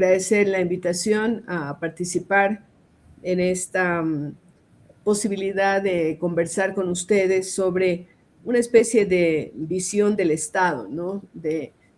Agradecer la invitación a participar en esta posibilidad de conversar con ustedes sobre una especie de visión del Estado, ¿no?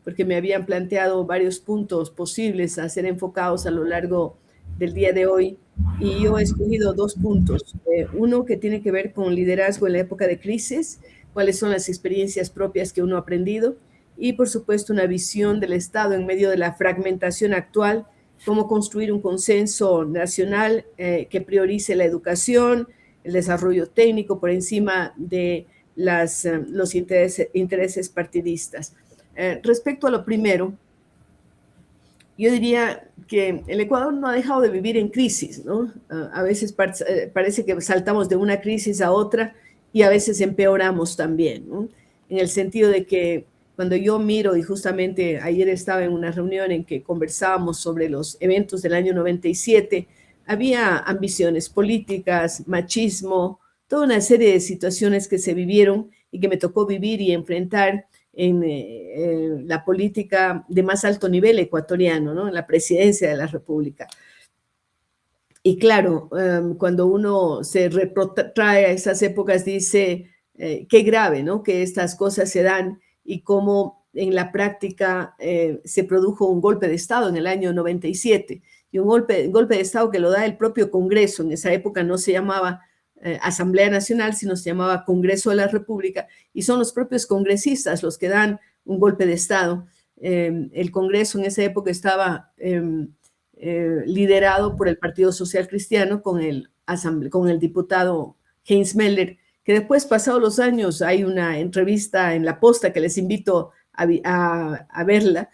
Porque me habían planteado varios puntos posibles a ser enfocados a lo largo del día de hoy y yo he escogido dos puntos. Uno que tiene que ver con liderazgo en la época de crisis, cuáles son las experiencias propias que uno ha aprendido y, por supuesto, una visión del Estado en medio de la fragmentación actual, cómo construir un consenso nacional que priorice la educación, el desarrollo técnico por encima de los intereses partidistas. Respecto a lo primero, yo diría que el Ecuador no ha dejado de vivir en crisis, ¿no? A veces parece que saltamos de una crisis a otra y a veces empeoramos también, ¿no? En el sentido de que cuando yo miro, y justamente ayer estaba en una reunión en que conversábamos sobre los eventos del año 97, había ambiciones políticas, machismo, toda una serie de situaciones que se vivieron y que me tocó vivir y enfrentar en la política de más alto nivel ecuatoriano, ¿no? En la presidencia de la República. Y claro, cuando uno se retrotrae a esas épocas, dice, qué grave, ¿no? Que estas cosas se dan y cómo en la práctica se produjo un golpe de Estado en el año 97, y un golpe de Estado que lo da el propio Congreso. En esa época no se llamaba Asamblea Nacional, sino se llamaba Congreso de la República, y son los propios congresistas los que dan un golpe de Estado. El Congreso en esa época estaba liderado por el Partido Social Cristiano con el diputado Heinz Meller, que después, pasados los años, hay una entrevista en La Posta que les invito a verla,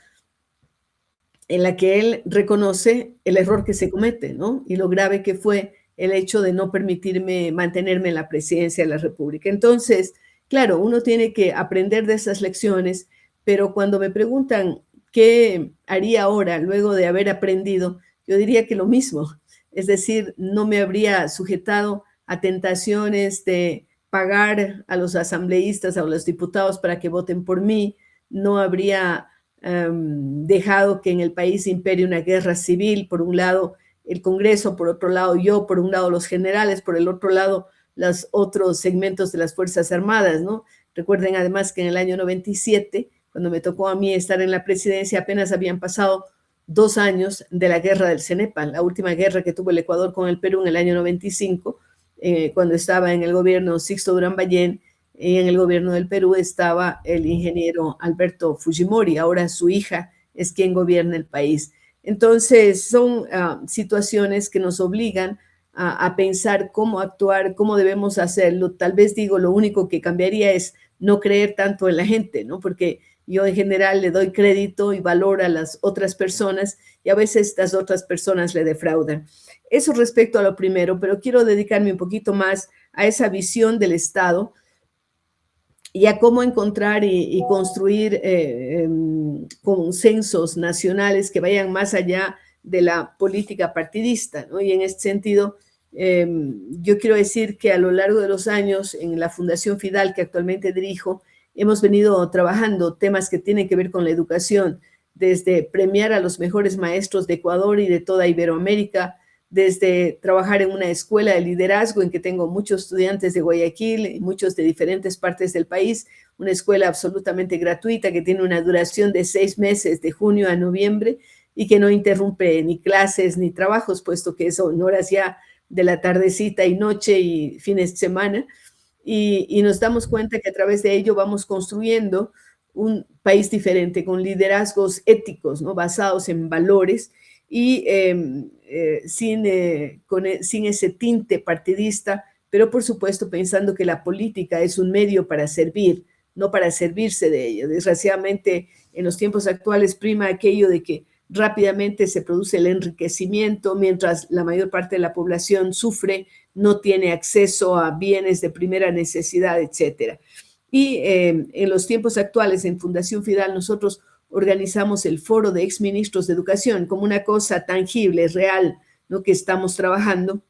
en la que él reconoce el error que se comete, ¿no? Y lo grave que fue el hecho de no permitirme mantenerme en la presidencia de la República. Entonces, claro, uno tiene que aprender de esas lecciones, pero cuando me preguntan qué haría ahora luego de haber aprendido, yo diría que lo mismo. Es decir, no me habría sujetado a tentaciones de pagar a los asambleístas, a los diputados para que voten por mí, no habría dejado que en el país impere una guerra civil, por un lado el Congreso, por otro lado yo, por un lado los generales, por el otro lado los otros segmentos de las Fuerzas Armadas, ¿no? Recuerden además que en el año 97, cuando me tocó a mí estar en la presidencia, apenas habían pasado 2 años de la guerra del Cenepa, la última guerra que tuvo el Ecuador con el Perú en el año 95, cuando estaba en el gobierno Sixto Durán Ballén, y en el gobierno del Perú estaba el ingeniero Alberto Fujimori. Ahora su hija es quien gobierna el país. Entonces son situaciones que nos obligan a pensar cómo actuar, cómo debemos hacerlo. Tal vez digo, lo único que cambiaría es no creer tanto en la gente, ¿no? Porque yo en general le doy crédito y valor a las otras personas y a veces estas otras personas le defraudan. Eso respecto a lo primero, pero quiero dedicarme un poquito más a esa visión del Estado y a cómo encontrar y construir consensos nacionales que vayan más allá de la política partidista, ¿no? Y en este sentido, yo quiero decir que a lo largo de los años, en la Fundación Fidal, que actualmente dirijo, hemos venido trabajando temas que tienen que ver con la educación, desde premiar a los mejores maestros de Ecuador y de toda Iberoamérica, desde trabajar en una escuela de liderazgo en que tengo muchos estudiantes de Guayaquil y muchos de diferentes partes del país, una escuela absolutamente gratuita que tiene una duración de 6 meses, de junio a noviembre, y que no interrumpe ni clases ni trabajos, puesto que son horas ya de la tardecita y noche y fines de semana, y nos damos cuenta que a través de ello vamos construyendo un país diferente, con liderazgos éticos, ¿no? Basados en valores y sin ese tinte partidista, pero por supuesto pensando que la política es un medio para servir, no para servirse de ella. Desgraciadamente, en los tiempos actuales prima aquello de que rápidamente se produce el enriquecimiento, mientras la mayor parte de la población sufre, no tiene acceso a bienes de primera necesidad, etcétera. Y en los tiempos actuales, en Fundación Fidal, nosotros organizamos el Foro de Exministros de Educación como una cosa tangible, real, ¿no? Que estamos trabajando,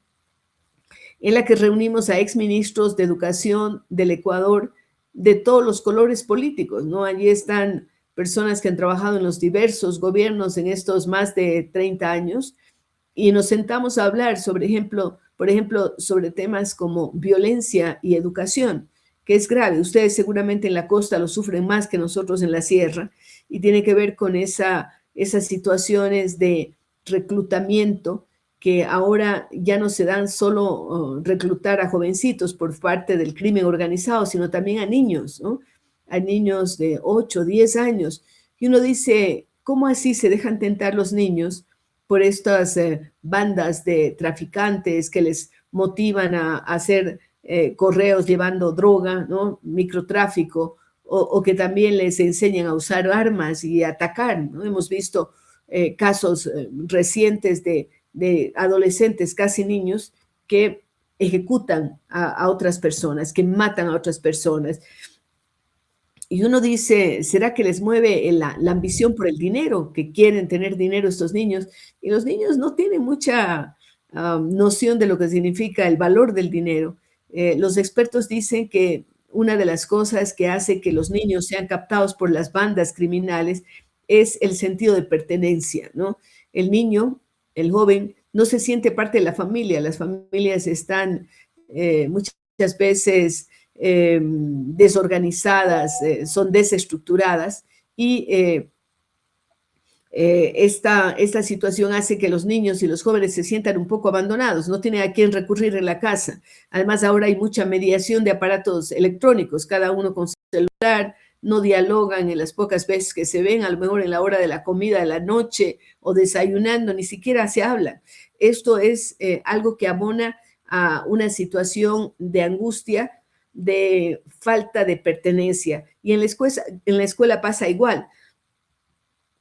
en la que reunimos a exministros de Educación del Ecuador de todos los colores políticos, ¿no? Allí están personas que han trabajado en los diversos gobiernos en estos más de 30 años y nos sentamos a hablar por ejemplo, sobre temas como violencia y educación, que es grave. Ustedes seguramente en la costa lo sufren más que nosotros en la sierra y tiene que ver con esas situaciones de reclutamiento que ahora ya no se dan solo reclutar a jovencitos por parte del crimen organizado, sino también a niños, ¿no? A niños de 8, 10 años. Y uno dice, ¿cómo así se dejan tentar los niños por estas bandas de traficantes que les motivan a hacer correos llevando droga, ¿no? Microtráfico, o que también les enseñan a usar armas y atacar, ¿no? Hemos visto casos recientes de adolescentes, casi niños, que ejecutan a otras personas, que matan a otras personas. Y uno dice, ¿será que les mueve la ambición por el dinero? Que quieren tener dinero estos niños. Y los niños no tienen mucha noción de lo que significa el valor del dinero. Los expertos dicen que una de las cosas que hace que los niños sean captados por las bandas criminales es el sentido de pertenencia, ¿no? El niño, el joven, no se siente parte de la familia. Las familias están muchas veces desorganizadas, son desestructuradas y esta situación hace que los niños y los jóvenes se sientan un poco abandonados, no tienen a quién recurrir en la casa. Además, ahora hay mucha mediación de aparatos electrónicos, cada uno con su celular, no dialogan en las pocas veces que se ven, a lo mejor en la hora de la comida de la noche o desayunando, ni siquiera se hablan. Esto es algo que abona a una situación de angustia, de falta de pertenencia. Y en la escuela pasa igual.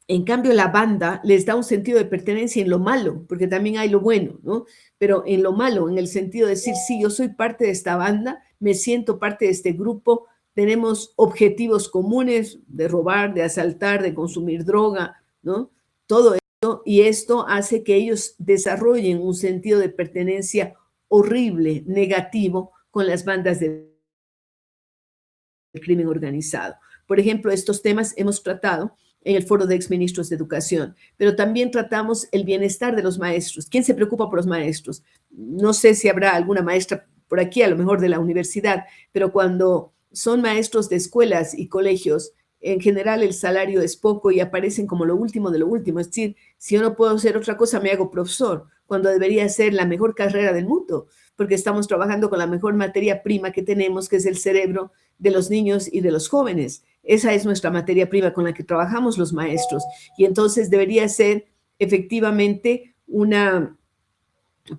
En cambio, la banda les da un sentido de pertenencia en lo malo, porque también hay lo bueno, ¿no? Pero en lo malo, en el sentido de decir, sí, yo soy parte de esta banda, me siento parte de este grupo, tenemos objetivos comunes de robar, de asaltar, de consumir droga, ¿no? Todo esto, y esto hace que ellos desarrollen un sentido de pertenencia horrible, negativo, con las bandas del crimen organizado. Por ejemplo, estos temas hemos tratado en el foro de exministros de educación, pero también tratamos el bienestar de los maestros. ¿Quién se preocupa por los maestros? No sé si habrá alguna maestra por aquí, a lo mejor de la universidad, pero cuando son maestros de escuelas y colegios, en general el salario es poco y aparecen como lo último de lo último. Es decir, si yo no puedo hacer otra cosa, me hago profesor, cuando debería ser la mejor carrera del mundo, porque estamos trabajando con la mejor materia prima que tenemos, que es el cerebro de los niños y de los jóvenes. Esa es nuestra materia prima con la que trabajamos los maestros. Y entonces debería ser efectivamente una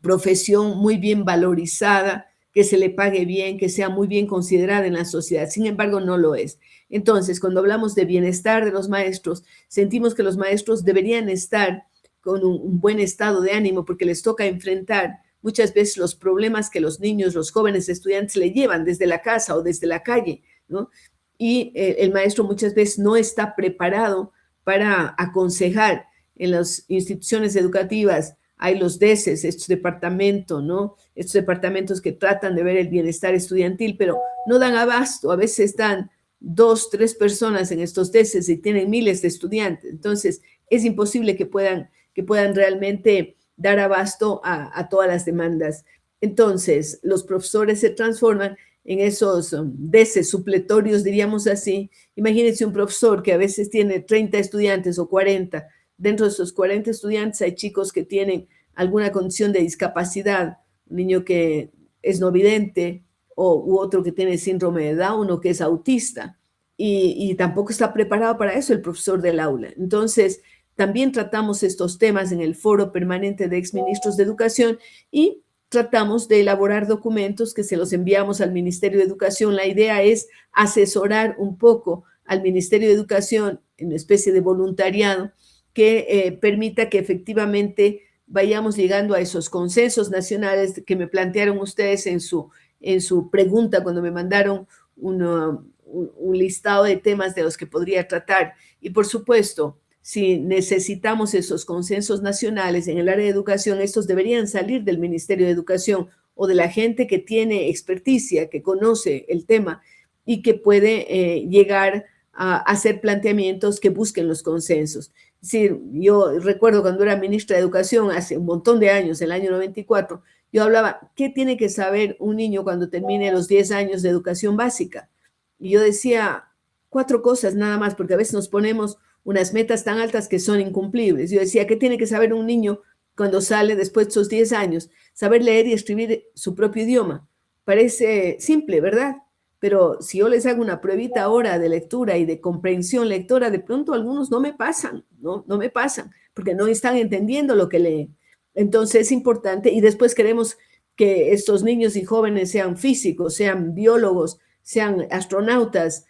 profesión muy bien valorizada, que se le pague bien, que sea muy bien considerada en la sociedad. Sin embargo, no lo es. Entonces, cuando hablamos de bienestar de los maestros, sentimos que los maestros deberían estar con un buen estado de ánimo porque les toca enfrentar muchas veces los problemas que los niños, los jóvenes estudiantes le llevan desde la casa o desde la calle, ¿no? Y el maestro muchas veces no está preparado para aconsejar. En las instituciones educativas hay los DECES, estos departamentos, ¿no? Estos departamentos que tratan de ver el bienestar estudiantil, pero no dan abasto. A veces están 2, 3 personas en estos DECES y tienen miles de estudiantes. Entonces, es imposible que puedan realmente dar abasto a todas las demandas. Entonces, los profesores se transforman en esos DECES supletorios, diríamos así. Imagínense un profesor que a veces tiene 30 estudiantes o 40. Dentro de esos 40 estudiantes hay chicos que tienen alguna condición de discapacidad, un niño que es no vidente u otro que tiene síndrome de Down o que es autista. Y tampoco está preparado para eso el profesor del aula. Entonces, también tratamos estos temas en el foro permanente de exministros de educación y tratamos de elaborar documentos que se los enviamos al Ministerio de Educación. La idea es asesorar un poco al Ministerio de Educación en una especie de voluntariado que permita que efectivamente vayamos llegando a esos consensos nacionales que me plantearon ustedes en su pregunta cuando me mandaron un listado de temas de los que podría tratar. Y por supuesto, si necesitamos esos consensos nacionales en el área de educación, estos deberían salir del Ministerio de Educación o de la gente que tiene experticia, que conoce el tema y que puede llegar a hacer planteamientos que busquen los consensos. Es decir, yo recuerdo cuando era ministra de Educación hace un montón de años, el año 94, yo hablaba, ¿qué tiene que saber un niño cuando termine los 10 años de educación básica? Y yo decía 4 cosas nada más, porque a veces nos ponemos unas metas tan altas que son incumplibles. Yo decía, ¿qué tiene que saber un niño cuando sale después de esos 10 años? Saber leer y escribir su propio idioma. Parece simple, ¿verdad? Pero si yo les hago una pruebita ahora de lectura y de comprensión lectora, de pronto algunos no me pasan, no me pasan, porque no están entendiendo lo que leen. Entonces es importante, y después queremos que estos niños y jóvenes sean físicos, sean biólogos, sean astronautas,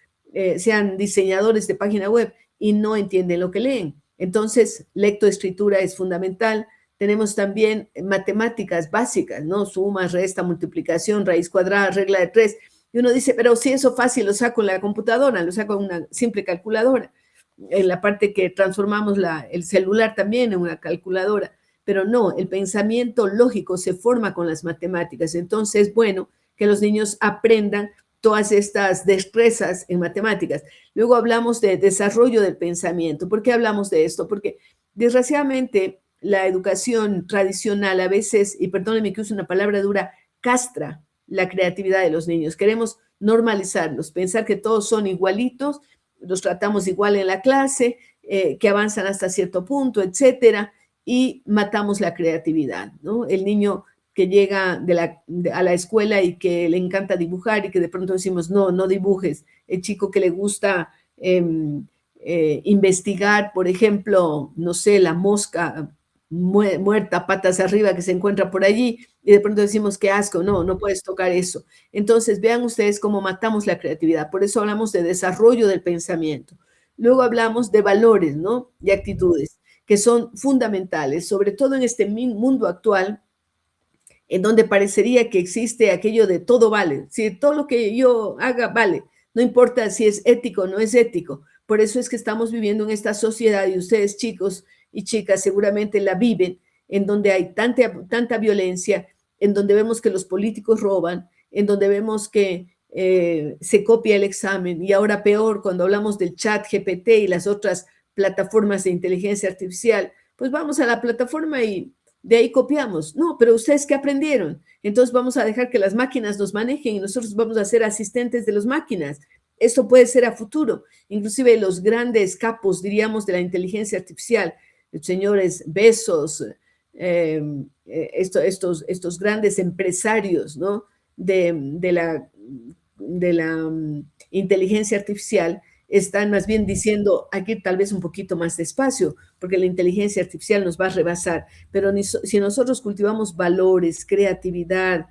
sean diseñadores de página web, y no entienden lo que leen. Entonces, lectoescritura es fundamental. Tenemos también matemáticas básicas, ¿no? Suma, resta, multiplicación, raíz cuadrada, regla de 3. Y uno dice, pero si eso fácil lo saco en la computadora, lo saco en una simple calculadora. En la parte que transformamos el celular también en una calculadora. Pero no, el pensamiento lógico se forma con las matemáticas. Entonces, bueno, que los niños aprendan todas estas destrezas en matemáticas. Luego hablamos de desarrollo del pensamiento. ¿Por qué hablamos de esto? Porque desgraciadamente la educación tradicional a veces, y perdónenme que use una palabra dura, castra la creatividad de los niños. Queremos normalizarlos, pensar que todos son igualitos, los tratamos igual en la clase, que avanzan hasta cierto punto, etcétera, y matamos la creatividad, ¿no? El niño que llega a la escuela y que le encanta dibujar y que de pronto decimos, no dibujes. El chico que le gusta investigar, por ejemplo, no sé, la mosca muerta, patas arriba, que se encuentra por allí, y de pronto decimos, qué asco, no puedes tocar eso. Entonces, vean ustedes cómo matamos la creatividad. Por eso hablamos de desarrollo del pensamiento. Luego hablamos de valores, ¿no? Y actitudes, que son fundamentales, sobre todo en este mundo actual, en donde parecería que existe aquello de todo vale. Si todo lo que yo haga vale, no importa si es ético o no es ético. Por eso es que estamos viviendo en esta sociedad, y ustedes, chicos y chicas, seguramente la viven, en donde hay tanta violencia, en donde vemos que los políticos roban, en donde vemos que se copia el examen, y ahora peor cuando hablamos del chat GPT y las otras plataformas de inteligencia artificial, pues vamos a la plataforma y de ahí copiamos. No, pero ustedes ¿qué aprendieron? Entonces vamos a dejar que las máquinas nos manejen y nosotros vamos a ser asistentes de las máquinas. Esto puede ser a futuro. Inclusive los grandes capos, diríamos, de la inteligencia artificial, los señores Bezos, estos grandes empresarios, ¿no? de la inteligencia artificial, están más bien diciendo, aquí tal vez un poquito más despacio, porque la inteligencia artificial nos va a rebasar, pero si nosotros cultivamos valores, creatividad,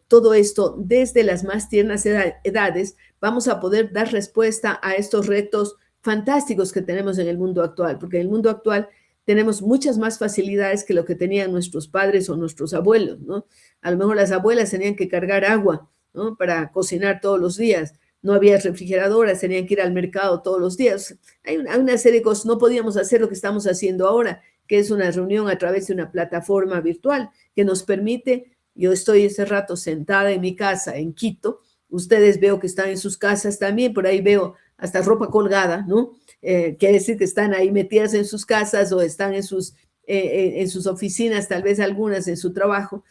todo esto desde las más tiernas edades, vamos a poder dar respuesta a estos retos fantásticos que tenemos en el mundo actual, porque en el mundo actual tenemos muchas más facilidades que lo que tenían nuestros padres o nuestros abuelos, ¿no? A lo mejor las abuelas tenían que cargar agua, ¿no? Para cocinar todos los días. No había refrigeradoras, tenían que ir al mercado todos los días. Hay una serie de cosas, no podíamos hacer lo que estamos haciendo ahora, que es una reunión a través de una plataforma virtual que nos permite, yo estoy ese rato sentada en mi casa en Quito, ustedes veo que están en sus casas también, por ahí veo hasta ropa colgada, ¿no? Quiere decir que están ahí metidas en sus casas o están en sus oficinas, tal vez algunas en su trabajo,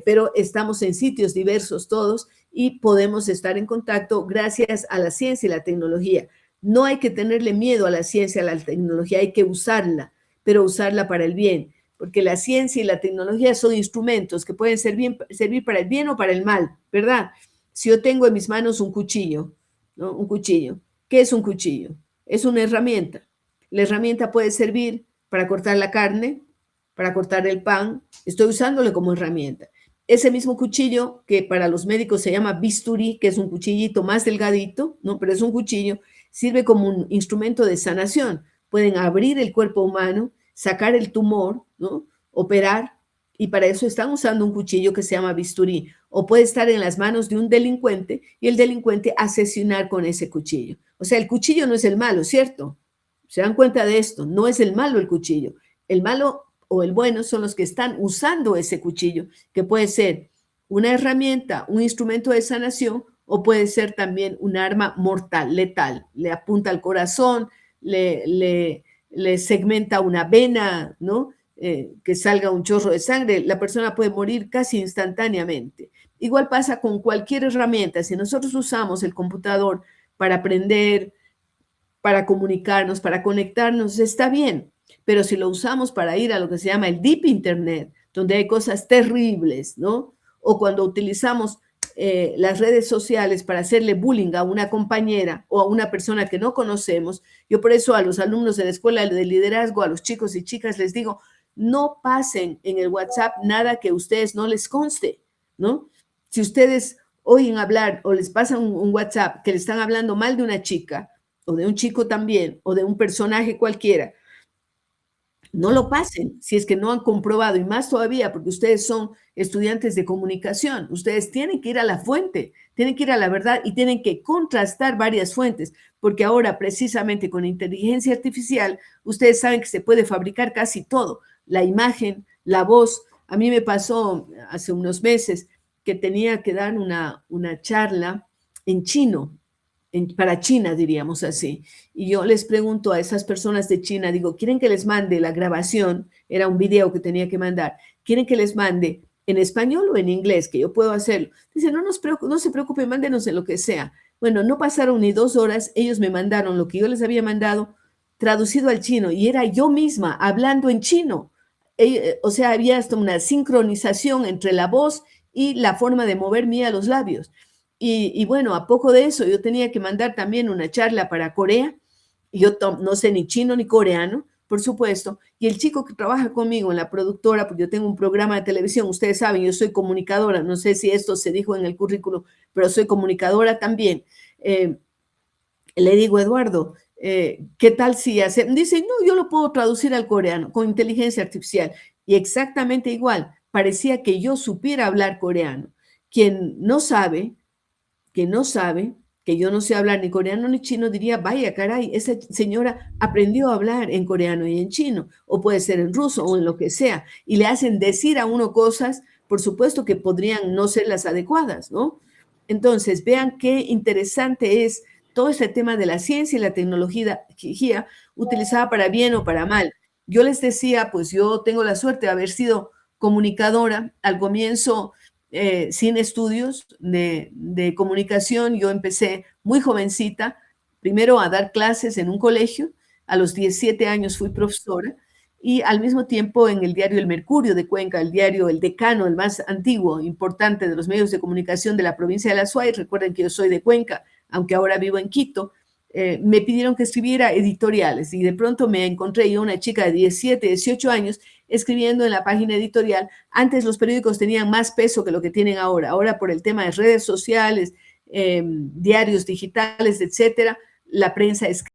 pero estamos en sitios diversos todos y podemos estar en contacto gracias a la ciencia y la tecnología. No hay que tenerle miedo a la ciencia y a la tecnología, hay que usarla, pero usarla para el bien, porque la ciencia y la tecnología son instrumentos que pueden servir para el bien o para el mal, ¿verdad? Si yo tengo en mis manos un cuchillo, ¿no? Un cuchillo. ¿Qué es un cuchillo? Es una herramienta. La herramienta puede servir para cortar la carne, para cortar el pan. Estoy usándolo como herramienta. Ese mismo cuchillo, que para los médicos se llama bisturí, que es un cuchillito más delgadito, ¿no? Pero es un cuchillo, sirve como un instrumento de sanación. Pueden abrir el cuerpo humano, sacar el tumor, ¿no? Operar, y para eso están usando un cuchillo que se llama bisturí. O puede estar en las manos de un delincuente y el delincuente asesinar con ese cuchillo. O sea, el cuchillo no es el malo, ¿cierto? ¿Se dan cuenta de esto? No es el malo el cuchillo. El malo o el bueno son los que están usando ese cuchillo, que puede ser una herramienta, un instrumento de sanación o puede ser también un arma mortal, letal. Le apunta al corazón, le segmenta una vena, ¿no? Que salga un chorro de sangre, la persona puede morir casi instantáneamente. Igual pasa con cualquier herramienta. Si nosotros usamos el computador para aprender, para comunicarnos, para conectarnos, está bien. Pero si lo usamos para ir a lo que se llama el deep internet, donde hay cosas terribles, ¿no? O cuando utilizamos las redes sociales para hacerle bullying a una compañera o a una persona que no conocemos, yo por eso a los alumnos de la escuela de liderazgo, a los chicos y chicas les digo, no pasen en el WhatsApp nada que a ustedes no les conste, ¿no? Si ustedes oyen hablar o les pasan un WhatsApp que le están hablando mal de una chica, o de un chico también, o de un personaje cualquiera, no lo pasen si es que no han comprobado, y más todavía porque ustedes son estudiantes de comunicación. Ustedes tienen que ir a la fuente, tienen que ir a la verdad y tienen que contrastar varias fuentes, porque ahora precisamente con inteligencia artificial, ustedes saben que se puede fabricar casi todo, la imagen, la voz. A mí me pasó hace unos meses que tenía que dar una charla en chino, para China, diríamos así. Y yo les pregunto a esas personas de China, digo, ¿quieren que les mande la grabación? Era un video que tenía que mandar. ¿Quieren que les mande en español o en inglés? Que yo puedo hacerlo. Dicen, no se preocupen, mándenos en lo que sea. Bueno, no pasaron ni 2 horas, ellos me mandaron lo que yo les había mandado traducido al chino y era yo misma hablando en chino. O sea, había hasta una sincronización entre la voz y la forma de mover mía los labios. Y bueno, a poco de eso, yo tenía que mandar también una charla para Corea. Y yo no sé ni chino ni coreano, por supuesto. Y el chico que trabaja conmigo en la productora, porque yo tengo un programa de televisión, ustedes saben, yo soy comunicadora, no sé si esto se dijo en el currículo, pero soy comunicadora también. Le digo, Eduardo, ¿qué tal si hace? Dice, no, yo lo puedo traducir al coreano con inteligencia artificial. Y exactamente igual, parecía que yo supiera hablar coreano. Quien no sabe, que no sabe, que yo no sé hablar ni coreano ni chino, diría, vaya caray, esa señora aprendió a hablar en coreano y en chino, o puede ser en ruso o en lo que sea, y le hacen decir a uno cosas, por supuesto que podrían no ser las adecuadas, ¿no? Entonces, vean qué interesante es todo este tema de la ciencia y la tecnología utilizada para bien o para mal. Yo les decía, pues yo tengo la suerte de haber sido comunicadora al comienzo sin estudios de comunicación. Yo empecé muy jovencita, primero a dar clases en un colegio, a los 17 años fui profesora y al mismo tiempo en el diario El Mercurio de Cuenca, el diario El Decano, el más antiguo, importante de los medios de comunicación de la provincia de La Suay. Recuerden que yo soy de Cuenca, aunque ahora vivo en Quito. Me pidieron que escribiera editoriales y de pronto me encontré yo una chica de 17, 18 años escribiendo en la página editorial. Antes los periódicos tenían más peso que lo que tienen ahora. Ahora por el tema de redes sociales, diarios digitales, etcétera, la prensa escribe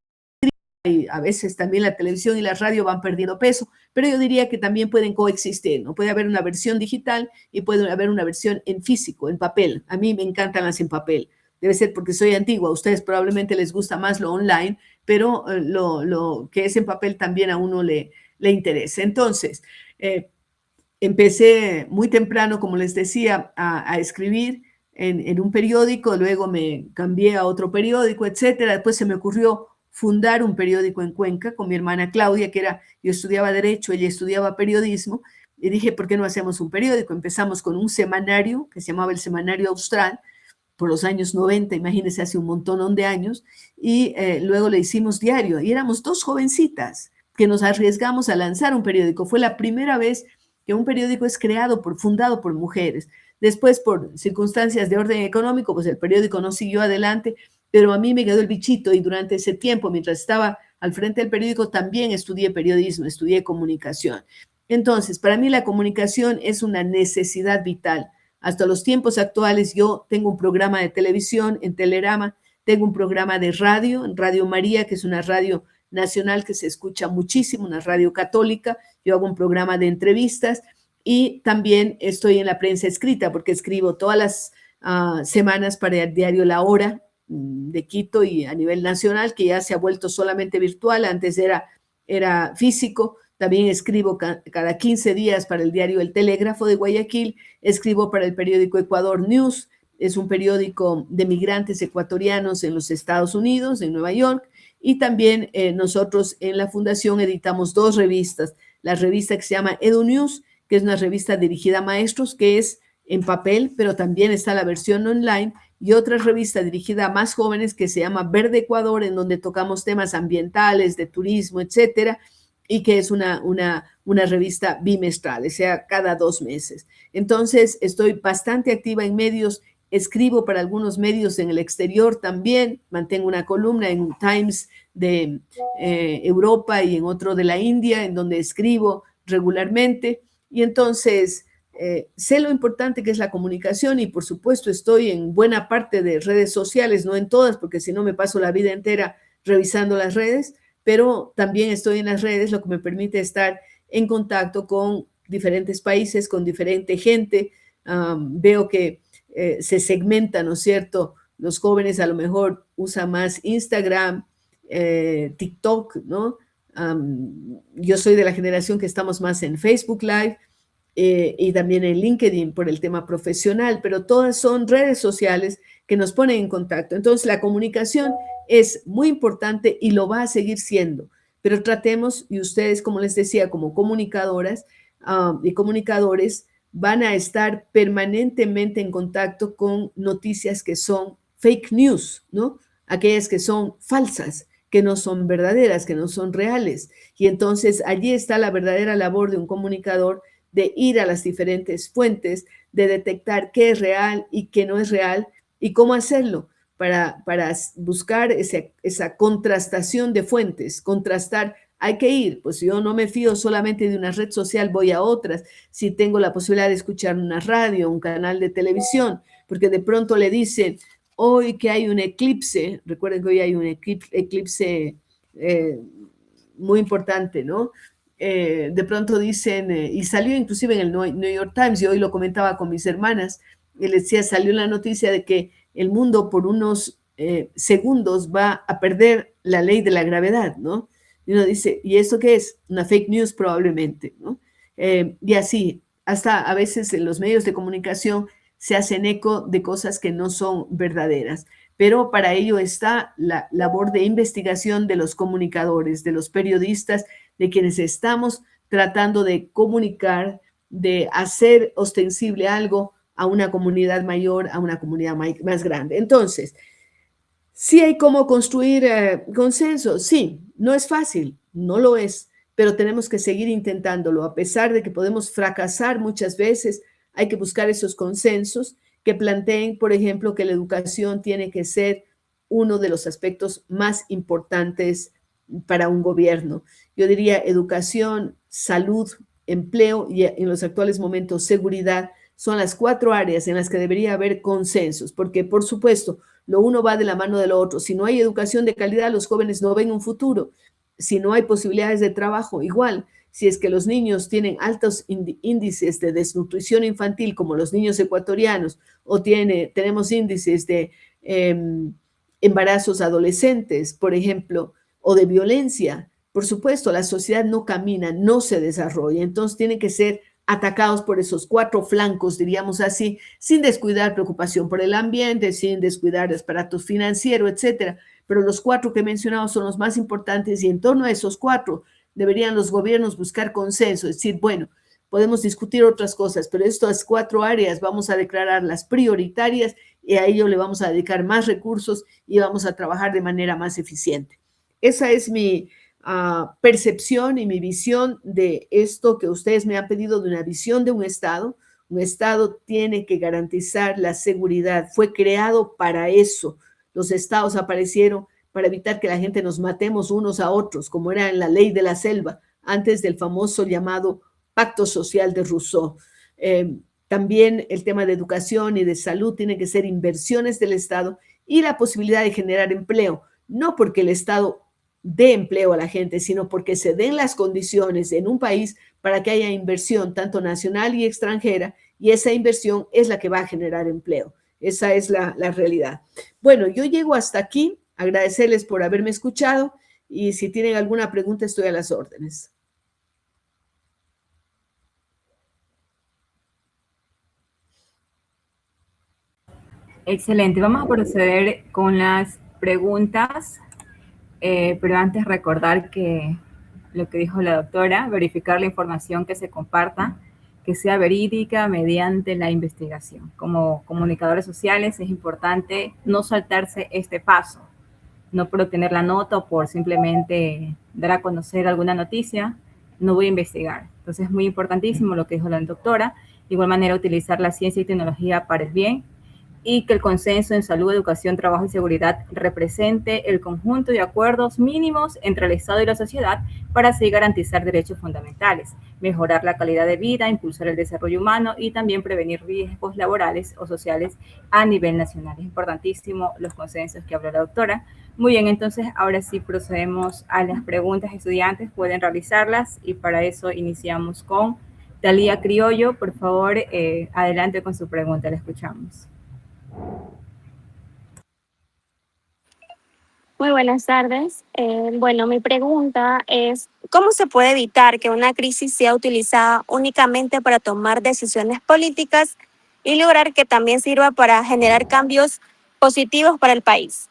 y a veces también la televisión y la radio van perdiendo peso, pero yo diría que también pueden coexistir, ¿no? Puede haber una versión digital y puede haber una versión en físico, en papel. A mí me encantan las en papel. Debe ser porque soy antigua. A ustedes probablemente les gusta más lo online, pero lo que es en papel también a uno le interesa. Entonces, empecé muy temprano, como les decía, a escribir en un periódico, luego me cambié a otro periódico, etcétera. Después se me ocurrió fundar un periódico en Cuenca con mi hermana Claudia, yo estudiaba Derecho, ella estudiaba Periodismo, y dije, ¿por qué no hacemos un periódico? Empezamos con un semanario que se llamaba el Semanario Austral, por los años 90, imagínense, hace un montón de años, y luego le hicimos diario, y éramos dos jovencitas que nos arriesgamos a lanzar un periódico. Fue la primera vez que un periódico es fundado por mujeres. Después, por circunstancias de orden económico, pues el periódico no siguió adelante, pero a mí me quedó el bichito y durante ese tiempo, mientras estaba al frente del periódico, también estudié periodismo, estudié comunicación. Entonces, para mí la comunicación es una necesidad vital. Hasta los tiempos actuales yo tengo un programa de televisión en Telerama, tengo un programa de radio, en Radio María, que es una radio nacional que se escucha muchísimo, una radio católica. Yo hago un programa de entrevistas y también estoy en la prensa escrita porque escribo todas las semanas para el diario La Hora de Quito y a nivel nacional, que ya se ha vuelto solamente virtual, antes era físico. También escribo cada 15 días para el diario El Telégrafo de Guayaquil, escribo para el periódico Ecuador News, es un periódico de migrantes ecuatorianos en los Estados Unidos, en Nueva York, y también nosotros en la fundación editamos dos revistas. La revista que se llama Edu News, que es una revista dirigida a maestros, que es en papel, pero también está la versión online, y otra revista dirigida a más jóvenes que se llama Verde Ecuador, en donde tocamos temas ambientales, de turismo, etcétera, y que es una revista bimestral, o sea, cada 2 meses. Entonces, estoy bastante activa en medios, escribo para algunos medios en el exterior también, mantengo una columna en Times de Europa y en otro de la India, en donde escribo regularmente, y entonces sé lo importante que es la comunicación y por supuesto estoy en buena parte de redes sociales, no en todas, porque si no me paso la vida entera revisando las redes, pero también estoy en las redes, lo que me permite estar en contacto con diferentes países, con diferente gente. Veo que se segmenta, ¿no es cierto? Los jóvenes a lo mejor usan más Instagram, TikTok, ¿no? Yo soy de la generación que estamos más en Facebook Live, y también en LinkedIn por el tema profesional, pero todas son redes sociales que nos ponen en contacto. Entonces, la comunicación es muy importante y lo va a seguir siendo, pero tratemos, y ustedes, como les decía, como comunicadoras y comunicadores, van a estar permanentemente en contacto con noticias que son fake news, ¿no? Aquellas que son falsas, que no son verdaderas, que no son reales. Y entonces allí está la verdadera labor de un comunicador, de ir a las diferentes fuentes, de detectar qué es real y qué no es real y cómo hacerlo para buscar esa contrastación de fuentes, contrastar. Hay que ir, pues yo no me fío solamente de una red social, voy a otras. Si tengo la posibilidad de escuchar una radio, un canal de televisión, porque de pronto le dicen, hoy que hay un eclipse, recuerden que hoy hay un eclipse muy importante, ¿no? De pronto dicen, y salió inclusive en el New York Times, y hoy lo comentaba con mis hermanas, y les decía, salió la noticia de que el mundo por unos segundos va a perder la ley de la gravedad, ¿no? Y uno dice, ¿y esto qué es? Una fake news probablemente, ¿no? Y así, hasta a veces en los medios de comunicación se hacen eco de cosas que no son verdaderas, pero para ello está la labor de investigación de los comunicadores, de los periodistas, de quienes estamos tratando de comunicar, de hacer ostensible algo a una comunidad mayor, a una comunidad más grande. Entonces, sí hay cómo construir consenso, sí, no es fácil, no lo es, pero tenemos que seguir intentándolo. A pesar de que podemos fracasar muchas veces, hay que buscar esos consensos que planteen, por ejemplo, que la educación tiene que ser uno de los aspectos más importantes para un gobierno. Yo diría educación, salud, empleo y en los actuales momentos seguridad son las 4 áreas en las que debería haber consensos, porque por supuesto, lo uno va de la mano de lo otro. Si no hay educación de calidad, los jóvenes no ven un futuro. Si no hay posibilidades de trabajo, igual. Si es que los niños tienen altos índices de desnutrición infantil, como los niños ecuatorianos, o tenemos índices de embarazos adolescentes, por ejemplo, o de violencia, por supuesto, la sociedad no camina, no se desarrolla. Entonces, tienen que ser atacados por esos 4 flancos, diríamos así, sin descuidar preocupación por el ambiente, sin descuidar el aparato financiero, etcétera. Pero los 4 que he mencionado son los más importantes y en torno a esos 4 deberían los gobiernos buscar consenso, es decir, bueno, podemos discutir otras cosas, pero estas 4 áreas vamos a declararlas prioritarias y a ello le vamos a dedicar más recursos y vamos a trabajar de manera más eficiente. Esa es mi percepción y mi visión de esto que ustedes me han pedido, de una visión de un Estado. Un Estado tiene que garantizar la seguridad, fue creado para eso. Los Estados aparecieron para evitar que la gente nos matemos unos a otros, como era en la ley de la selva, antes del famoso llamado Pacto Social de Rousseau. También el tema de educación y de salud tiene que ser inversiones del Estado y la posibilidad de generar empleo, no porque el Estado dé empleo a la gente, sino porque se den las condiciones en un país para que haya inversión tanto nacional y extranjera, y esa inversión es la que va a generar empleo. Esa es la realidad. Bueno, yo llego hasta aquí, agradecerles por haberme escuchado y si tienen alguna pregunta estoy a las órdenes. Excelente, vamos a proceder con las preguntas, pero antes recordar que lo que dijo la doctora, verificar la información que se comparta, que sea verídica mediante la investigación. Como comunicadores sociales es importante no saltarse este paso, no por obtener la nota o por simplemente dar a conocer alguna noticia, no voy a investigar. Entonces es muy importantísimo lo que dijo la doctora. De igual manera, utilizar la ciencia y tecnología para el bien y que el consenso en salud, educación, trabajo y seguridad represente el conjunto de acuerdos mínimos entre el Estado y la sociedad para así garantizar derechos fundamentales, mejorar la calidad de vida, impulsar el desarrollo humano y también prevenir riesgos laborales o sociales a nivel nacional. Es importantísimo los consensos que habló la doctora. Muy bien, entonces ahora sí procedemos a las preguntas. Estudiantes pueden realizarlas y para eso iniciamos con Talía Criollo. Por favor, adelante con su pregunta, la escuchamos. Muy buenas tardes. Bueno, mi pregunta es, ¿cómo se puede evitar que una crisis sea utilizada únicamente para tomar decisiones políticas y lograr que también sirva para generar cambios positivos para el país?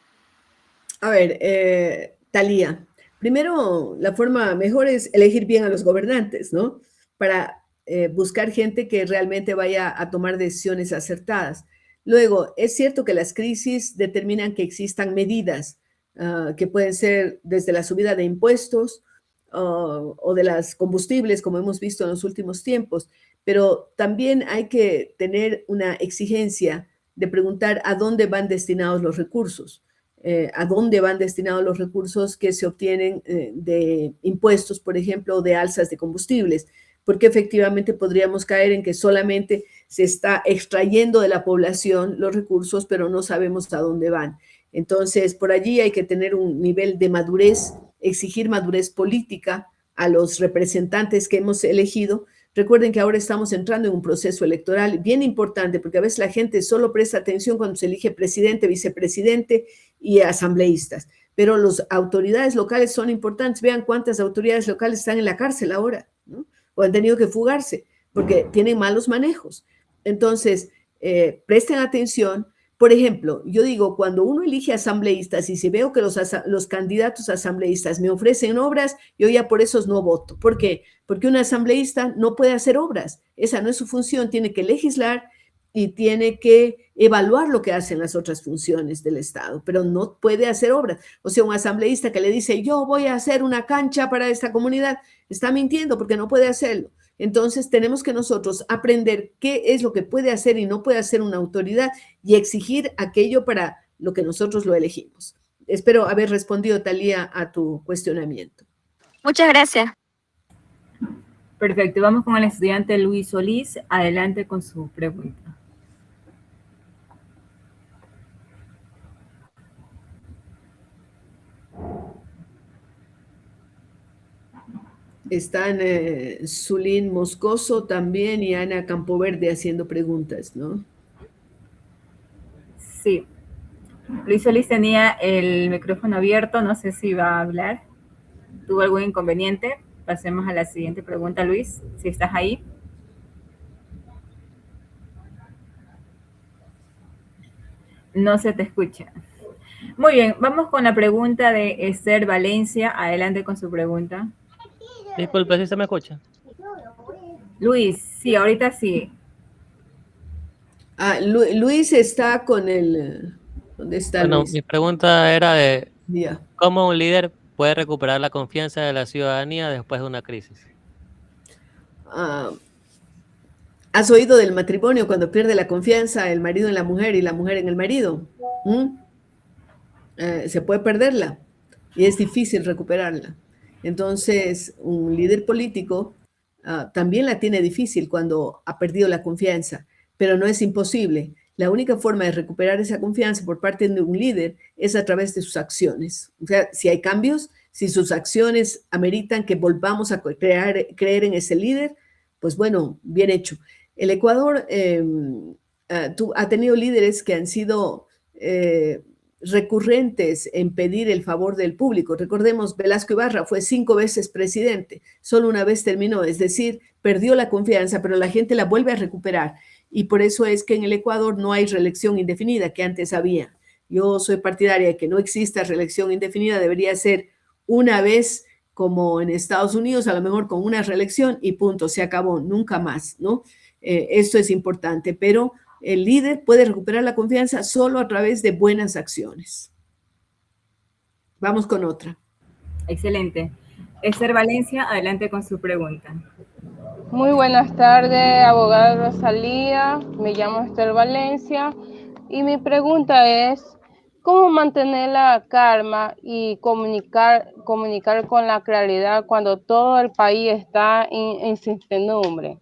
A ver, Talía, primero la forma mejor es elegir bien a los gobernantes, ¿no? Para buscar gente que realmente vaya a tomar decisiones acertadas. Luego, es cierto que las crisis determinan que existan medidas que pueden ser desde la subida de impuestos o de las combustibles, como hemos visto en los últimos tiempos, pero también hay que tener una exigencia de preguntar a dónde van destinados los recursos, a dónde van destinados los recursos que se obtienen de impuestos, por ejemplo, o de alzas de combustibles, porque efectivamente podríamos caer en que solamente se está extrayendo de la población los recursos, pero no sabemos a dónde van. Entonces, por allí hay que tener un nivel de madurez, exigir madurez política a los representantes que hemos elegido. Recuerden que ahora estamos entrando en un proceso electoral bien importante, porque a veces la gente solo presta atención cuando se elige presidente, vicepresidente y asambleístas, pero las autoridades locales son importantes. Vean cuántas autoridades locales están en la cárcel ahora, ¿no? O han tenido que fugarse porque tienen malos manejos. Entonces, presten atención. Por ejemplo, yo digo, cuando uno elige asambleístas y si veo que los candidatos asambleístas me ofrecen obras, yo ya por esos no voto. ¿Por qué? Porque un asambleísta no puede hacer obras. Esa no es su función, tiene que legislar y tiene que evaluar lo que hacen las otras funciones del Estado, pero no puede hacer obras. O sea, un asambleísta que le dice, yo voy a hacer una cancha para esta comunidad, está mintiendo porque no puede hacerlo. Entonces, tenemos que nosotros aprender qué es lo que puede hacer y no puede hacer una autoridad y exigir aquello para lo que nosotros lo elegimos. Espero haber respondido, Talía, a tu cuestionamiento. Muchas gracias. Perfecto, vamos con el estudiante Luis Solís. Adelante con su pregunta. Están Zulín Moscoso también y Ana Campoverde haciendo preguntas, ¿no? Sí, Luis Solís tenía el micrófono abierto, no sé si va a hablar. ¿Tuvo algún inconveniente? Pasemos a la siguiente pregunta, Luis, si estás ahí. No se te escucha. Muy bien, vamos con la pregunta de Esther Valencia. Adelante con su pregunta. Disculpe, ¿sí se me escucha? Luis, sí, ahorita sí. Luis está con el... ¿Dónde está Bueno, Luis? mi pregunta era de Ya. cómo un líder puede recuperar la confianza de la ciudadanía después de una crisis. Ah, ¿has oído del matrimonio cuando pierde la confianza el marido en la mujer y la mujer en el marido? Se puede perderla y es difícil recuperarla. Entonces, un líder político también la tiene difícil cuando ha perdido la confianza, pero no es imposible. La única forma de recuperar esa confianza por parte de un líder es a través de sus acciones. O sea, si hay cambios, si sus acciones ameritan que volvamos a creer en ese líder, pues bueno, bien hecho. El Ecuador ha tenido líderes que han sido recurrentes en pedir el favor del público. Recordemos, Velasco Ibarra fue 5 veces presidente, solo una vez terminó, es decir, perdió la confianza, pero la gente la vuelve a recuperar. y por eso es que en el Ecuador no hay reelección indefinida, que antes había. Yo soy partidaria de que no exista reelección indefinida, debería ser una vez como en Estados Unidos, a lo mejor con una reelección y punto, se acabó, nunca más, ¿no? Esto es importante, pero el líder puede recuperar la confianza solo a través de buenas acciones. Vamos con otra. Excelente. Esther Valencia, adelante con su pregunta. Muy buenas tardes, abogada Rosalía. Me llamo Esther Valencia y mi pregunta es, ¿cómo mantener la calma y comunicar con la claridad cuando todo el país está en incertidumbre?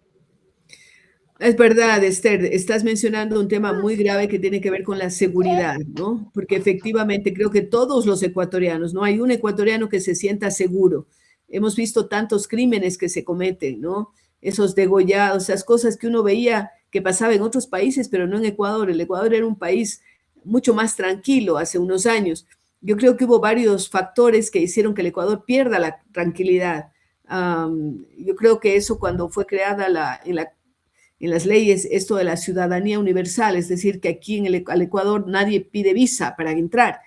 Es verdad, Esther, estás mencionando un tema muy grave que tiene que ver con la seguridad, ¿no? Porque efectivamente creo que todos los ecuatorianos, no hay un ecuatoriano que se sienta seguro. Hemos visto tantos crímenes que se cometen, ¿no? Esos degollados, esas cosas que uno veía que pasaba en otros países, pero no en Ecuador. El Ecuador era un país mucho más tranquilo hace unos años. Yo creo que hubo varios factores que hicieron que el Ecuador pierda la tranquilidad. Yo creo que eso cuando fue creada en las leyes esto de la ciudadanía universal, es decir, que aquí al Ecuador nadie pide visa para entrar.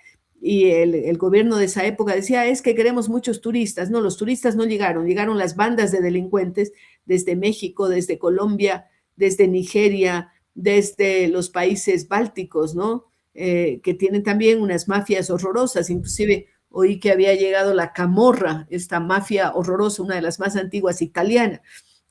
Y el gobierno de esa época decía, es que queremos muchos turistas. No, los turistas no llegaron, llegaron las bandas de delincuentes desde México, desde Colombia, desde Nigeria, desde los países bálticos, ¿no? Que tienen también unas mafias horrorosas, inclusive oí que había llegado la Camorra, esta mafia horrorosa, una de las más antiguas italiana.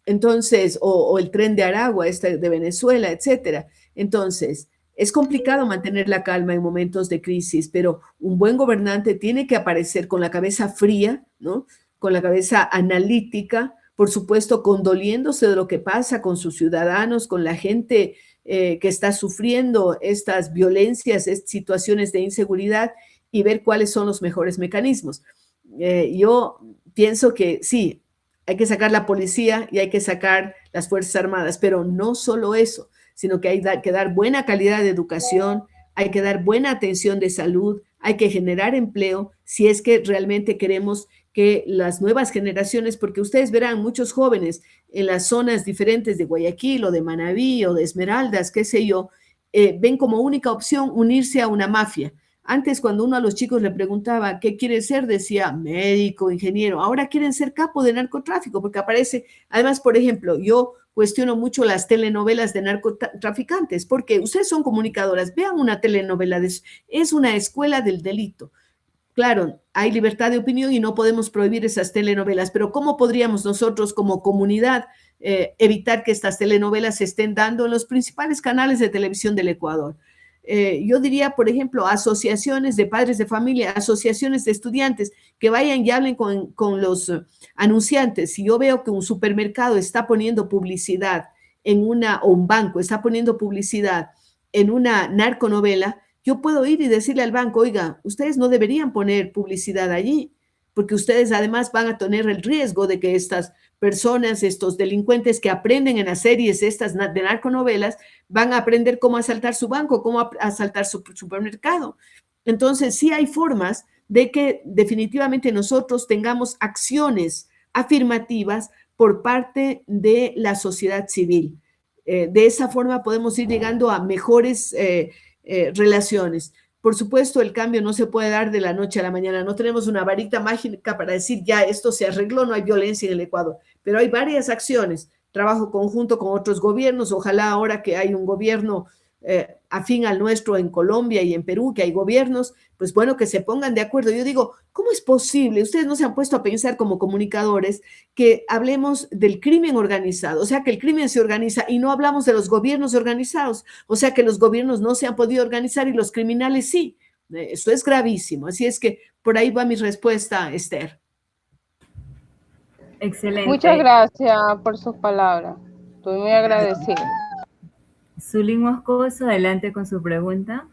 Entonces, o el Tren de Aragua, de Venezuela, etcétera. Entonces, es complicado mantener la calma en momentos de crisis, pero un buen gobernante tiene que aparecer con la cabeza fría, ¿no? Con la cabeza analítica, por supuesto, condoliéndose de lo que pasa con sus ciudadanos, con la gente que está sufriendo estas violencias, situaciones de inseguridad y ver cuáles son los mejores mecanismos. Yo pienso que sí, hay que sacar la policía y hay que sacar las Fuerzas Armadas, pero no solo eso, sino que hay que dar buena calidad de educación, hay que dar buena atención de salud, hay que generar empleo, si es que realmente queremos que las nuevas generaciones, porque ustedes verán muchos jóvenes en las zonas diferentes de Guayaquil o de Manabí o de Esmeraldas, qué sé yo, ven como única opción unirse a una mafia. Antes, cuando uno a los chicos le preguntaba qué quiere ser, decía médico, ingeniero. Ahora quieren ser capo de narcotráfico, porque aparece, además, por ejemplo, yo cuestiono mucho las telenovelas de narcotraficantes, porque ustedes son comunicadoras, vean una telenovela, es una escuela del delito. Claro, hay libertad de opinión y no podemos prohibir esas telenovelas, pero ¿cómo podríamos nosotros como comunidad evitar que estas telenovelas se estén dando en los principales canales de televisión del Ecuador? Yo diría, por ejemplo, asociaciones de padres de familia, asociaciones de estudiantes que vayan y hablen con los anunciantes. Si yo veo que un supermercado está poniendo publicidad o un banco está poniendo publicidad en una narconovela, yo puedo ir y decirle al banco, oiga, ustedes no deberían poner publicidad allí, porque ustedes además van a tener el riesgo de que estas personas, estos delincuentes que aprenden en las series estas de narconovelas, van a aprender cómo asaltar su banco, cómo asaltar su supermercado. Entonces, sí hay formas de que definitivamente nosotros tengamos acciones afirmativas por parte de la sociedad civil. De esa forma podemos ir llegando a mejores relaciones. Por supuesto, el cambio no se puede dar de la noche a la mañana. No tenemos una varita mágica para decir ya esto se arregló, no hay violencia en el Ecuador, pero hay varias acciones. Trabajo conjunto con otros gobiernos. Ojalá ahora que hay un gobierno afín al nuestro en Colombia y en Perú, que hay gobiernos, pues bueno, que se pongan de acuerdo. Yo digo, ¿cómo es posible? Ustedes no se han puesto a pensar como comunicadores que hablemos del crimen organizado, o sea, que el crimen se organiza y no hablamos de los gobiernos organizados, o sea, que los gobiernos no se han podido organizar y los criminales sí. Esto es gravísimo. Así es que por ahí va mi respuesta, Esther. Excelente. Muchas gracias por sus palabras. Estoy muy agradecida. Zulín Moscoso, adelante con su pregunta.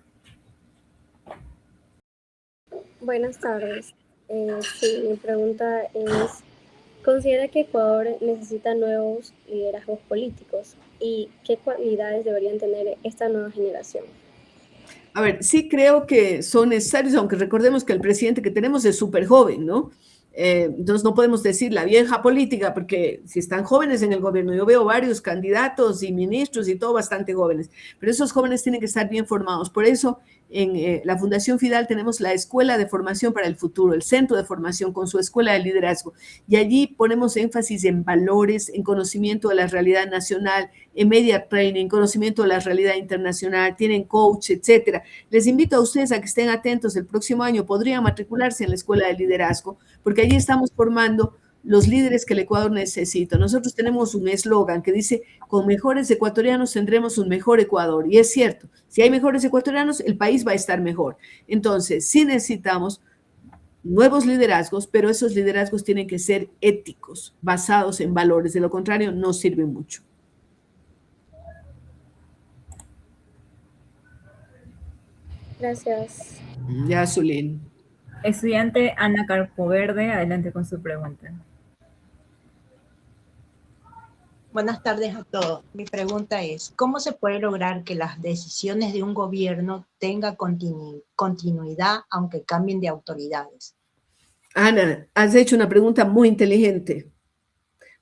Buenas tardes. Sí, mi pregunta es, ¿considera que Ecuador necesita nuevos liderazgos políticos? ¿Y qué cualidades deberían tener esta nueva generación? A ver, sí creo que son necesarios, aunque recordemos que el presidente que tenemos es súper joven, ¿no? Entonces no podemos decir la vieja política, porque si están jóvenes en el gobierno, yo veo varios candidatos y ministros y todo bastante jóvenes, pero esos jóvenes tienen que estar bien formados. Por eso en la Fundación Fidal tenemos la Escuela de Formación para el Futuro, el Centro de Formación con su Escuela de Liderazgo, y allí ponemos énfasis en valores, en conocimiento de la realidad nacional, en media training, conocimiento de la realidad internacional, tienen coach, etcétera. Les invito a ustedes a que estén atentos el próximo año, podrían matricularse en la Escuela de Liderazgo, porque allí estamos formando los líderes que el Ecuador necesita. Nosotros tenemos un eslogan que dice, con mejores ecuatorianos tendremos un mejor Ecuador. Y es cierto, si hay mejores ecuatorianos, el país va a estar mejor. Entonces, sí necesitamos nuevos liderazgos, pero esos liderazgos tienen que ser éticos, basados en valores. De lo contrario, no sirven mucho. Gracias. Ya, Zulín. Estudiante Ana Carpoverde, adelante con su pregunta. Buenas tardes a todos. Mi pregunta es, ¿cómo se puede lograr que las decisiones de un gobierno tengan continuidad aunque cambien de autoridades? Ana, has hecho una pregunta muy inteligente.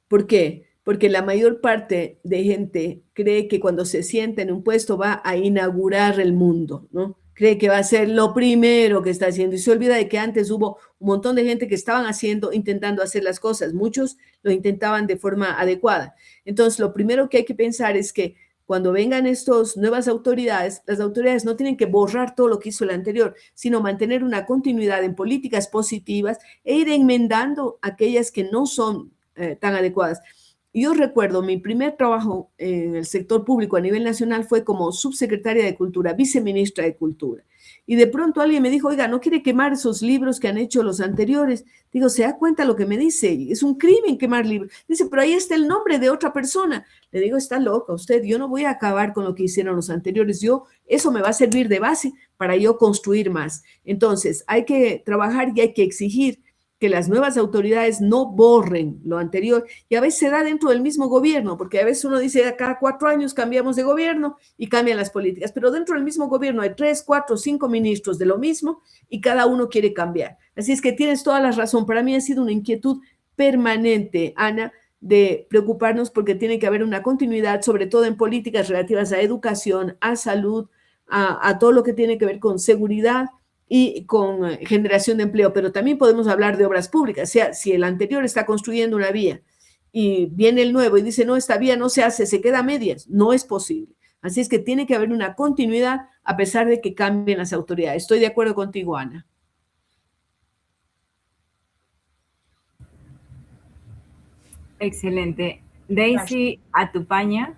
¿Por qué? Porque la mayor parte de gente cree que cuando se sienta en un puesto va a inaugurar el mundo, ¿no? Cree que va a ser lo primero que está haciendo y se olvida de que antes hubo un montón de gente que estaban intentando hacer las cosas. Muchos lo intentaban de forma adecuada. Entonces, lo primero que hay que pensar es que cuando vengan estas nuevas autoridades, las autoridades no tienen que borrar todo lo que hizo el anterior, sino mantener una continuidad en políticas positivas e ir enmendando aquellas que no son tan adecuadas. Yo recuerdo mi primer trabajo en el sector público a nivel nacional fue como subsecretaria de Cultura, viceministra de Cultura. Y de pronto alguien me dijo, oiga, ¿no quiere quemar esos libros que han hecho los anteriores? Digo, ¿se da cuenta lo que me dice? Es un crimen quemar libros. Dice, pero ahí está el nombre de otra persona. Le digo, está loca usted, yo no voy a acabar con lo que hicieron los anteriores. Eso me va a servir de base para yo construir más. Entonces, hay que trabajar y hay que exigir que las nuevas autoridades no borren lo anterior, y a veces se da dentro del mismo gobierno, porque a veces uno dice, cada 4 años cambiamos de gobierno y cambian las políticas, pero dentro del mismo gobierno hay 3, 4, 5 ministros de lo mismo y cada uno quiere cambiar. Así es que tienes toda la razón. Para mí ha sido una inquietud permanente, Ana, de preocuparnos porque tiene que haber una continuidad, sobre todo en políticas relativas a educación, a salud, a todo lo que tiene que ver con seguridad y con generación de empleo, pero también podemos hablar de obras públicas. O sea, si el anterior está construyendo una vía y viene el nuevo y dice, no, esta vía no se hace, se queda a medias, no es posible. Así es que tiene que haber una continuidad a pesar de que cambien las autoridades. Estoy de acuerdo contigo, Ana. Excelente. Daisy Atupaña,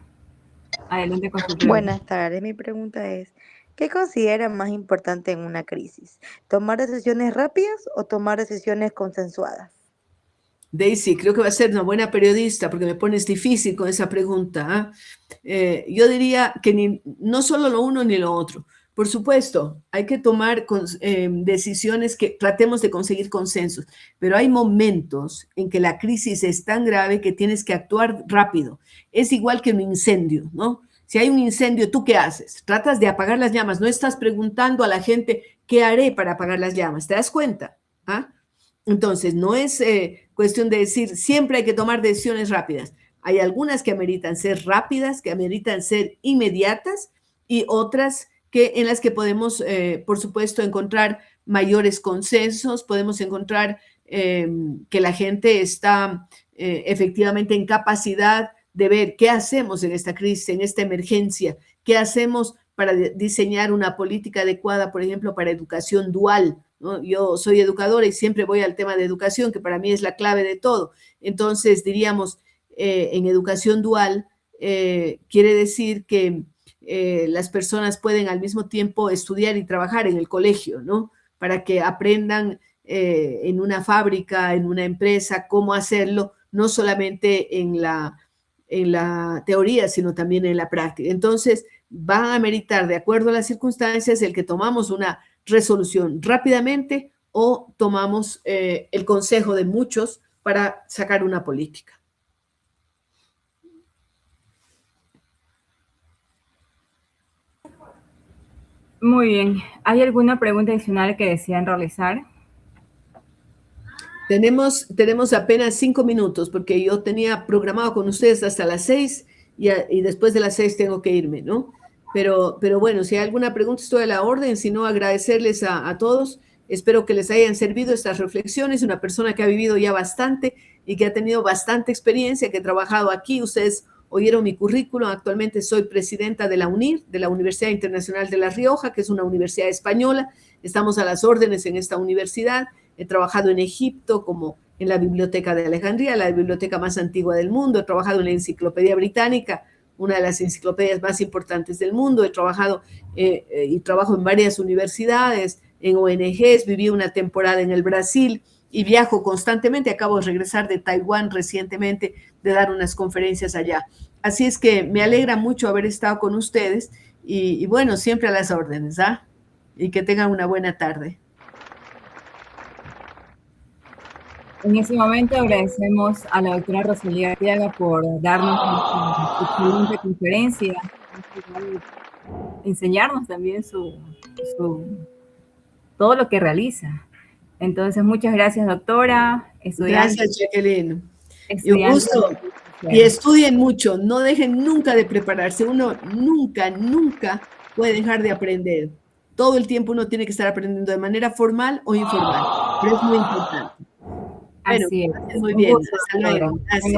adelante con su pregunta. Buenas tardes, mi pregunta es, ¿qué considera más importante en una crisis? ¿Tomar decisiones rápidas o tomar decisiones consensuadas? Daisy, creo que va a ser una buena periodista porque me pones difícil con esa pregunta. Yo diría que no solo lo uno ni lo otro. Por supuesto, hay que tomar decisiones que tratemos de conseguir consensos, pero hay momentos en que la crisis es tan grave que tienes que actuar rápido. Es igual que un incendio, ¿no? Si hay un incendio, ¿tú qué haces? Tratas de apagar las llamas, no estás preguntando a la gente qué haré para apagar las llamas, ¿te das cuenta? ¿Ah? Entonces, no es cuestión de decir siempre hay que tomar decisiones rápidas. Hay algunas que ameritan ser rápidas, que ameritan ser inmediatas y otras en las que podemos, por supuesto, encontrar mayores consensos, podemos encontrar que la gente está efectivamente en capacidad de ver qué hacemos en esta crisis, en esta emergencia, qué hacemos para diseñar una política adecuada, por ejemplo, para educación dual, ¿no? Yo soy educadora y siempre voy al tema de educación, que para mí es la clave de todo. Entonces, diríamos, en educación dual quiere decir que las personas pueden al mismo tiempo estudiar y trabajar en el colegio, ¿no? Para que aprendan en una fábrica, en una empresa, cómo hacerlo, no solamente en la teoría, sino también en la práctica. Entonces, van a meritar, de acuerdo a las circunstancias, el que tomamos una resolución rápidamente o tomamos el consejo de muchos para sacar una política. Muy bien. ¿Hay alguna pregunta adicional que desean realizar? Tenemos apenas 5 minutos porque yo tenía programado con ustedes hasta las 6 y después de las 6 tengo que irme, ¿no? Pero bueno, si hay alguna pregunta estoy a la orden, si no agradecerles a todos. Espero que les hayan servido estas reflexiones. Una persona que ha vivido ya bastante y que ha tenido bastante experiencia, que ha trabajado aquí. Ustedes oyeron mi currículum. Actualmente soy presidenta de la UNIR, de la Universidad Internacional de La Rioja, que es una universidad española. Estamos a las órdenes en esta universidad. He trabajado en Egipto, como en la Biblioteca de Alejandría, la biblioteca más antigua del mundo. He trabajado en la Enciclopedia Británica, una de las enciclopedias más importantes del mundo. He trabajado y trabajo en varias universidades, en ONGs. Viví una temporada en el Brasil y viajo constantemente. Acabo de regresar de Taiwán recientemente de dar unas conferencias allá. Así es que me alegra mucho haber estado con ustedes y bueno, siempre a las órdenes, ¿ah? Y que tengan una buena tarde. En ese momento agradecemos a la doctora Rosalía Arteaga por darnos esta excelente conferencia, enseñarnos también todo lo que realiza. Entonces, muchas gracias, doctora. Gracias, Jacqueline. Y un gusto. Y estudien mucho, no dejen nunca de prepararse. Uno nunca puede dejar de aprender. Todo el tiempo uno tiene que estar aprendiendo de manera formal o informal, pero es muy importante. Bueno, así es. muy bien. Hasta luego. Gracias.